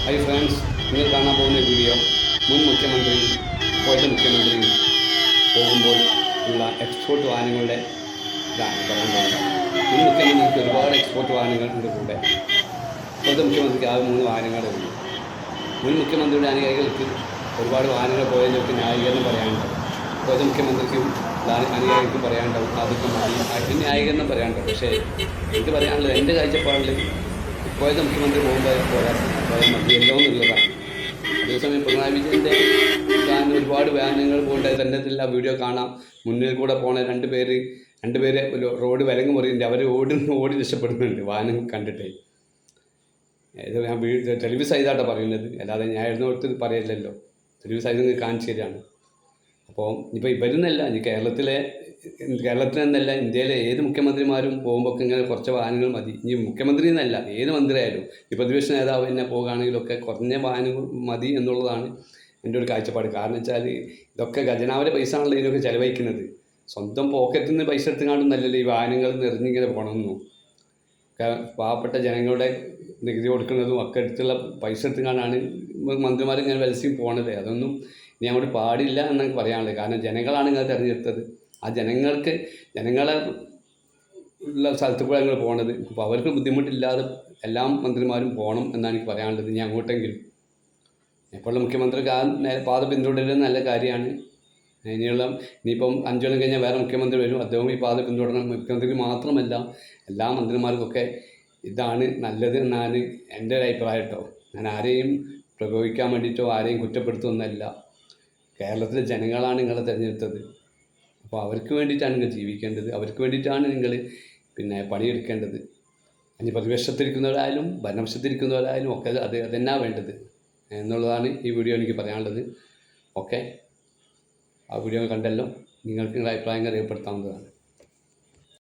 Hi friends, നിങ്ങൾ കാണാൻ പോകുന്ന വീഡിയോ മുൻ മുഖ്യമന്ത്രിയും ഇപ്പോഴത്തെ മുഖ്യമന്ത്രിയും പോകുമ്പോൾ ഉള്ള എക്സ്പോർട്ട് വാഹനങ്ങളുടെ ഇതാണ് പറയാൻ പോകുന്നത്. മുൻ മുഖ്യമന്ത്രിക്ക് ഒരുപാട് എക്സ്പോർട്ട് വാഹനങ്ങളുടെ കൂടെ ഇപ്പോഴത്തെ മുഖ്യമന്ത്രിക്ക് ആകെ 3 വാഹനങ്ങളേ ഉള്ളൂ. മുൻ മുഖ്യമന്ത്രിയുടെ അനുയായികൾക്ക് ഒരുപാട് വാഹനങ്ങൾ പോയതിനൊക്കെ ന്യായീകരണം പറയാനുണ്ടാവും. ഇപ്പോഴത്തെ മുഖ്യമന്ത്രിക്കും അനുയായികൾക്കും പറയാനുണ്ടാവും, അതൊക്കെ മതി ന്യായീകരണം പറയാനുണ്ടാവും. പക്ഷേ എനിക്ക് പറയാനുള്ളത്, എൻ്റെ കാഴ്ചപ്പാടിൽ ഇപ്പോഴത്തെ മുഖ്യമന്ത്രി പോകുമ്പോൾ മതിയല്ലോ എന്നുള്ളതാണ്. അതേസമയം പിണറായി വിജയൻ്റെ ഒരുപാട് വാഹനങ്ങൾ പോകേണ്ട തൻ്റെ വീഡിയോ കാണാം. മുന്നിൽ കൂടെ പോണ രണ്ടുപേര് റോഡ് വിലങ്ങ് മുറിയുന്നുണ്ട്. അവർ ഓടി രക്ഷപ്പെടുന്നുണ്ട് വാഹനം കണ്ടിട്ടേ. ഇത് ഞാൻ ടെലിവിഷൻ ചെയ്താട്ടോ പറയുന്നത്, അല്ലാതെ ഞാൻ എഴുന്നോട്ട് പറയില്ലല്ലോ. ടെലിവിഷൻ ചെയ്ത് കാണിച്ചു തരികയാണ്. അപ്പോൾ ഇപ്പോൾ ഇവരെന്നല്ല, ഇനി കേരളത്തിൽ നിന്നല്ല, ഇന്ത്യയിലെ ഏത് മുഖ്യമന്ത്രിമാരും പോകുമ്പോൾ ഇങ്ങനെ കുറച്ച് വാഹനങ്ങൾ മതി. ഇനി മുഖ്യമന്ത്രി എന്നല്ല, ഏത് മന്ത്രിയായാലും ഈ പ്രതിപക്ഷ നേതാവ് തന്നെ പോകുകയാണെങ്കിലൊക്കെ കുറഞ്ഞ വാഹനങ്ങൾ മതി എന്നുള്ളതാണ് എൻ്റെ ഒരു കാഴ്ചപ്പാട്. കാരണം വെച്ചാൽ ഇതൊക്കെ ഖജനാവിലെ പൈസ ആണല്ലോ ഇതിനൊക്കെ ചിലവഴിക്കുന്നത്. സ്വന്തം പോക്കറ്റിൽ നിന്ന് പൈസ എടുത്തുകൊണ്ടൊന്നല്ലല്ലോ ഈ വാഹനങ്ങൾ നിറഞ്ഞിങ്ങനെ പോകണമെന്നു. പാവപ്പെട്ട ജനങ്ങളുടെ നികുതി കൊടുക്കുന്നതും ഒക്കെ എടുത്തുള്ള പൈസ എടുത്തുകൊണ്ടാണ് മന്ത്രിമാരിങ്ങനെ വലസിയും പോണത്. അതൊന്നും ഇനി അങ്ങോട്ട് പാടില്ല എന്നൊക്കെ പറയാനുള്ളത്. കാരണം ജനങ്ങളാണ് നിങ്ങൾ തിരഞ്ഞെടുത്തത്. ആ ജനങ്ങളെ ഉള്ള സ്ഥലത്ത് കൂടെ നിങ്ങൾ പോകണത്. അപ്പോൾ അവർക്ക് ബുദ്ധിമുട്ടില്ലാതെ എല്ലാ മന്ത്രിമാരും പോകണം എന്നാണ് എനിക്ക് പറയാനുള്ളത്. ഇനി അങ്ങോട്ടെങ്കിലും ഇപ്പോഴുള്ള മുഖ്യമന്ത്രിക്ക് ആ പാത പിന്തുടരുന്നത് നല്ല കാര്യമാണ്. ഇനിയിപ്പം 5 കൊല്ലം കഴിഞ്ഞാൽ വേറെ മുഖ്യമന്ത്രി വരും, അദ്ദേഹം ഈ പാത പിന്തുടരണം. മുഖ്യമന്ത്രിക്ക് മാത്രമല്ല, എല്ലാ മന്ത്രിമാർക്കൊക്കെ ഇതാണ് നല്ലത് എന്നാണ് എൻ്റെ ഒരു അഭിപ്രായം കേട്ടോ. ഞാൻ ആരെയും പ്രകോപിക്കാൻ വേണ്ടിയിട്ടോ ആരെയും കുറ്റപ്പെടുത്തുന്നതല്ല. കേരളത്തിലെ ജനങ്ങളാണ് നിങ്ങളെ തിരഞ്ഞെടുത്തത്. അപ്പോൾ അവർക്ക് വേണ്ടിയിട്ടാണ് നിങ്ങൾ ജീവിക്കേണ്ടത്, അവർക്ക് വേണ്ടിയിട്ടാണ് നിങ്ങൾ പണിയെടുക്കേണ്ടത്. ഇനി പ്രതിപക്ഷത്തിരിക്കുന്നവരായാലും ഭരണപക്ഷത്തിരിക്കുന്നവരായാലും ഒക്കെ അതെന്നാണ് വേണ്ടത് എന്നുള്ളതാണ് ഈ വീഡിയോ എനിക്ക് പറയാനുള്ളത്. ഓക്കെ, ആ വീഡിയോ കണ്ടല്ലോ, നിങ്ങൾക്ക് നിങ്ങളുടെ അഭിപ്രായങ്ങൾ രേഖപ്പെടുത്താവുന്നതാണ്.